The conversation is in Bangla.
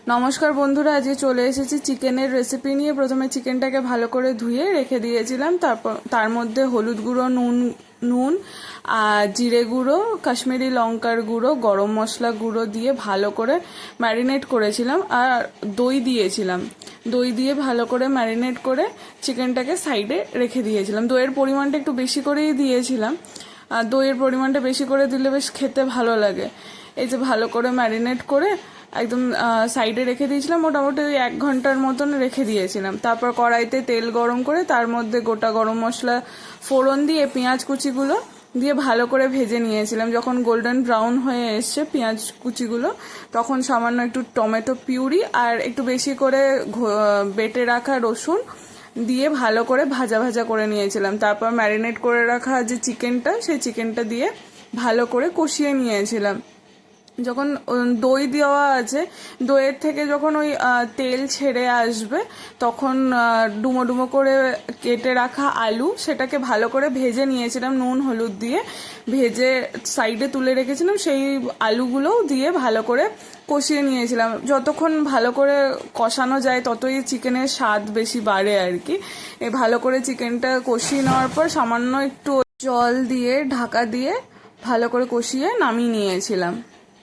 নমস্কার বন্ধুরা, আজকে চলে এসেছি চিকেনের রেসিপি নিয়ে। প্রথমে চিকেনটাকে ভালো করে ধুয়ে রেখে দিয়েছিলাম। তারপর তার মধ্যে হলুদ গুঁড়ো, নুন আর জিরে গুঁড়ো, কাশ্মীরি লঙ্কার গুঁড়ো, গরম মশলা গুঁড়ো দিয়ে ভালো করে ম্যারিনেট করেছিলাম। আর দই দিয়েছিলাম। দই দিয়ে ভালো করে ম্যারিনেট করে চিকেনটাকে সাইডে রেখে দিয়েছিলাম। দইয়ের পরিমাণটা একটু বেশি করেই দিয়েছিলাম। আর দইয়ের পরিমাণটা বেশি করে দিলে বেশ খেতে ভালো লাগে। এই যে ভালো করে ম্যারিনেট করে একদম সাইডে রেখে দিয়েছিলাম। মোটামুটি ওই 1 ঘন্টার মতন রেখে দিয়েছিলাম। তারপর কড়াইতে তেল গরম করে তার মধ্যে গোটা গরম মশলা ফোড়ন দিয়ে পেঁয়াজ কুচিগুলো দিয়ে ভালো করে ভেজে নিয়েছিলাম। যখন গোল্ডেন ব্রাউন হয়ে এসছে পেঁয়াজ কুচিগুলো, তখন সামান্য একটু টমেটো পিউরি আর একটু বেশি করে বেটে রাখা রসুন দিয়ে ভালো করে ভাজা ভাজা করে নিয়েছিলাম। তারপর ম্যারিনেট করে রাখা যে চিকেনটা, সেই চিকেনটা দিয়ে ভালো করে কষিয়ে নিয়েছিলাম। যখন দই দেওয়া আছে, দইয়ের থেকে যখন ওই তেল ছেড়ে আসবে, তখন ডুমো ডুমো করে কেটে রাখা আলু, সেটাকে ভালো করে ভেজে নিয়েছিলাম নুন হলুদ দিয়ে। ভেজে সাইডে তুলে রেখেছিলাম। সেই আলুগুলোও দিয়ে ভালো করে কষিয়ে নিয়েছিলাম। যতক্ষণ ভালো করে কষানো যায় ততই চিকেনের স্বাদ বেশি বাড়ে আর কি। ভালো করে চিকেনটা কষিয়ে নেওয়ার পর সামান্য একটু জল দিয়ে ঢাকা দিয়ে ভালো করে কষিয়ে নামিয়ে নিয়েছিলাম।